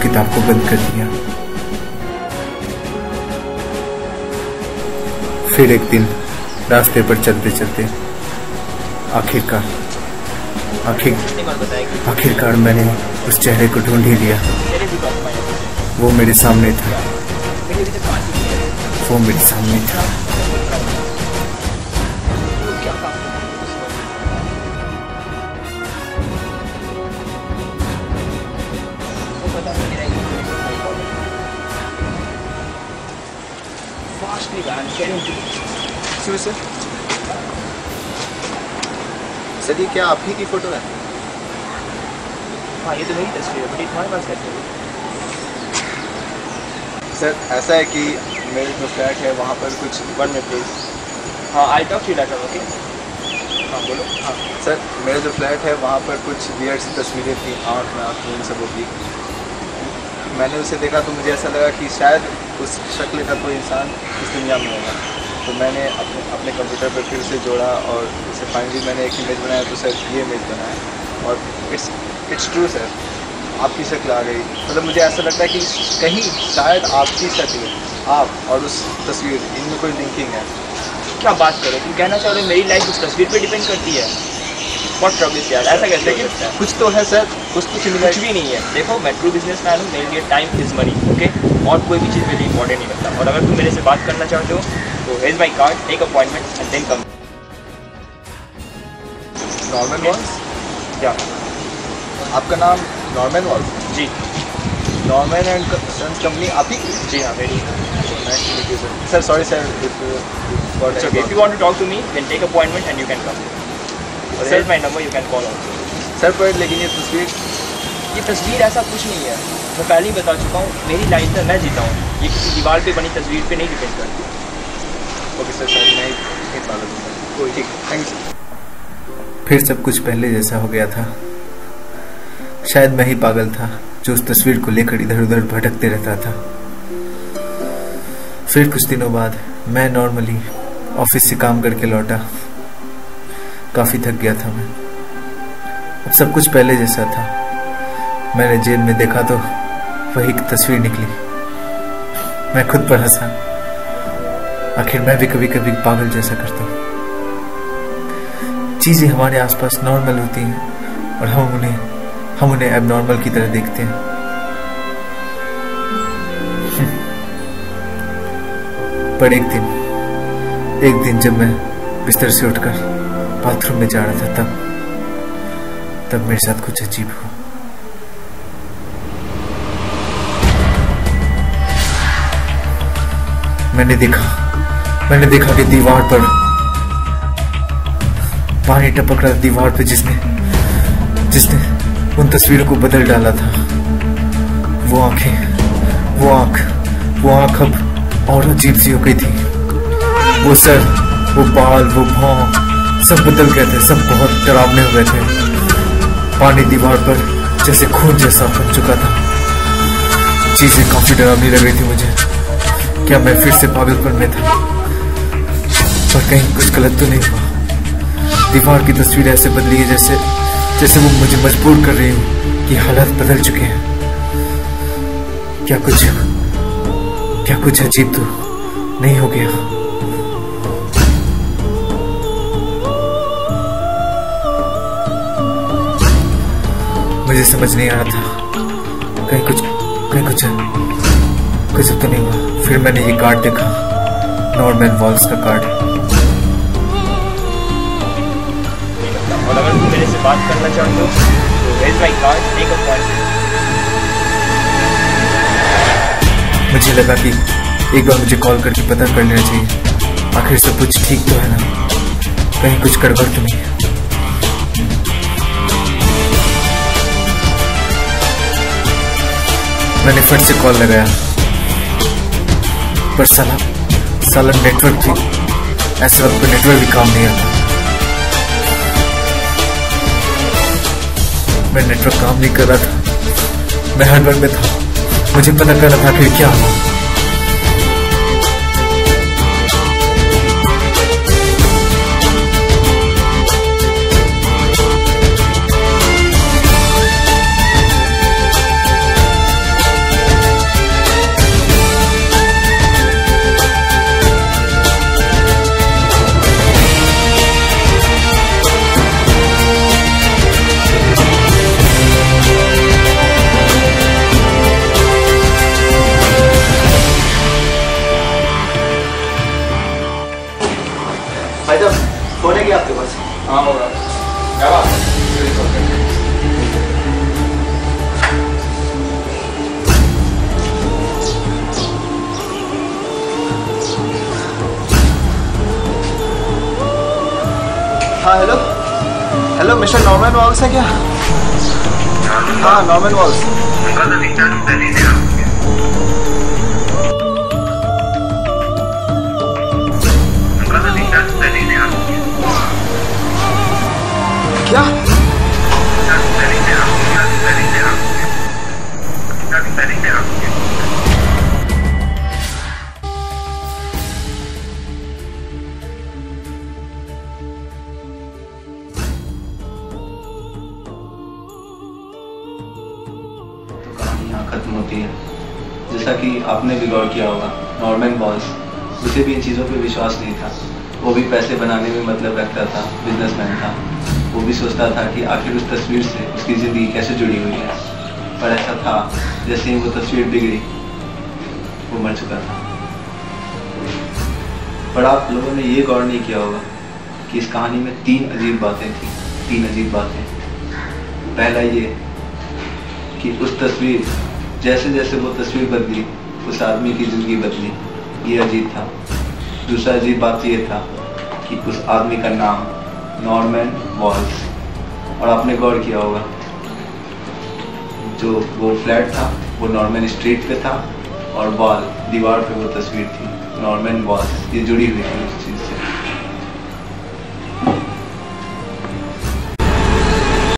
किताब को बंद कर दिया। फिर एक दिन रास्ते पर चलते चलते आखिरकार मैंने उस चेहरे को ढूंढ ही लिया। वो मेरे सामने था। सर ये क्या आप ही की फोटो है? हाँ ये तो मेरी तस्वीर है, बट ये तुम्हारे पास कैसे है? सर ऐसा है कि मेरे जो फ्लैट है वहाँ पर कुछ 1 मिनट प्लीज। हाँ I talk to later, okay? हाँ बोलो। हाँ सर मेरा जो फ्लैट है वहाँ पर कुछ वियर्ड सी तस्वीरें थी, आँख में आँख इन सबों की। मैंने उसे देखा तो मुझे ऐसा लगा कि शायद उस शक्ल का कोई इंसान इस दुनिया में होगा। तो मैंने अपने कंप्यूटर पर फिर उसे जोड़ा और उसे फाइनली मैंने एक इमेज बनाया। तो सर ये इमेज बनाया और इट्स ट्रू सर, आपकी शक्ल आ गई। मतलब मुझे ऐसा लगता है कि कहीं शायद आपकी शक्ल, आप और उस तस्वीर, इनमें कोई लिंकिंग है। क्या बात करो, तुम कहना चाह रहे हो मेरी लाइफ उस तस्वीर पे डिपेंड करती है? व्हाट रबिश यार, ऐसा कैसे? लेकिन कुछ तो है सर, कुछ भी नहीं है। देखो मैं ट्रू बिजनेसमैन हूँ, मेरे लिए टाइम इज़ मनी, ओके? और कोई भी चीज़ मेरे लिए इंपॉर्टेंट नहीं लगता। और अगर तुम मेरे से बात करना चाहते हो तो here my card, take appointment and then come. Norman Walls? क्या आपका नाम नॉर्मन वॉल्स? जी। नॉर्मन एंड सन्स कंपनी आप ही? जी हाँ मेरी। Sir sorry sir, if you want to talk to me then take appointment and you can come. Or else my number you can call also. Sir पर लेकिन ये तस्वीर ऐसा कुछ नहीं है। मैं पहले ही बता चुका हूँ, मेरी लाइफ में मैं जीता हूँ, ये किसी दीवार पे बनी तस्वीर पे नहीं डिपेंड करती। ओके सर, शायद मैं ही फॉलो करूँगा। कोई ठीक, थैंक यू। फिर सब कुछ पहले जैसा हो गया था। शायद मैं ही पागल था जो उस तस्वीर को लेकर इधर उधर भटकते रहता था। फिर कुछ दिनों बाद मैं नॉर्मली ऑफिस से काम करके लौटा। काफी थक गया था मैं। अब सब कुछ पहले जैसा था। मैंने जेब में देखा तो वही तस्वीर निकली। मैं खुद पर हंसा। आखिर मैं भी कभी कभी पागल जैसा करता हूँ। चीजें हमारे आसपास नॉर्मल होती हैं और हम उन्हें एबनॉर्मल की तरह देखते हैं। पर एक दिन जब मैं बिस्तर से उठकर बाथरूम में जा रहा था तब मेरे साथ कुछ अजीब हुआ। मैंने देखा कि दीवार पर पानी टपक रहा था। दीवार पे जिसने उन तस्वीरों को बदल डाला था, वो आंख अब और अजीब सी हो गई थी। वो सर, वो बाल, वो भौं सब बदल गए थे। सब बहुत डरावने हो गए थे। पानी दीवार पर जैसे खून जैसा बन चुका था। चीजें काफी डरावनी लग रही थी मुझे। क्या मैं फिर से पागलपन में था? पर कहीं कुछ गलत तो नहीं हुआ। दीवार की तस्वीर ऐसे बदली है जैसे वो मुझे मजबूर कर रही हो कि हालात बदल चुके हैं। क्या कुछ अजीब तो नहीं हो गया? मुझे समझ नहीं आ रहा था। कहीं कुछ तो नहीं हुआ। फिर मैंने ये कार्ड देखा, नॉर्मन वॉल्स का कार्ड। और अगर तुम मेरे से बात करना चाहते हो तो here my card, take appointment. मुझे लगा कि एक बार मुझे कॉल करके पता कर लेना चाहिए आखिर सब कुछ ठीक तो है ना, कहीं कुछ गड़बड़ तो नहीं है। मैंने फट से कॉल लगाया पर साला नेटवर्क भी, ऐसे वक्त पर नेटवर्क भी काम नहीं आता। मैं नेटवर्क काम नहीं कर रहा था। मैं हड़बड़ में था। मुझे पता करना था कि क्या हुआ। हाँ hello hello, mister Norman walls है क्या? हाँ नॉर्मन वॉल्स। क्या? खत्म होती है। जैसा कि आपने भी गौर किया होगा, नॉर्मन वॉल्स, उसे भी इन चीज़ों पे विश्वास नहीं था। वो भी पैसे बनाने में मतलब रखता था, बिजनेसमैन था। वो भी सोचता था कि आखिर उस तस्वीर से उसकी ज़िंदगी कैसे जुड़ी हुई है। पर ऐसा था, जैसे ही वो तस्वीर बिगड़ी वो मर चुका था। पर आप लोगों ने ये गौर नहीं किया होगा कि इस कहानी में 3 अजीब बातें थी। 3 अजीब बातें। पहला ये कि उस तस्वीर, जैसे जैसे वो तस्वीर बदली उस आदमी की ज़िंदगी बदली, ये अजीब था। दूसरा अजीब बात ये था कि उस आदमी का नाम नॉर्मन वॉल्स। और आपने गौर किया होगा, जो वो फ्लैट था वो नॉर्मन स्ट्रीट पे था और वॉल, दीवार पे वो तस्वीर थी, नॉर्मन वॉल्स। ये जुड़ी हुई थी उस चीज़।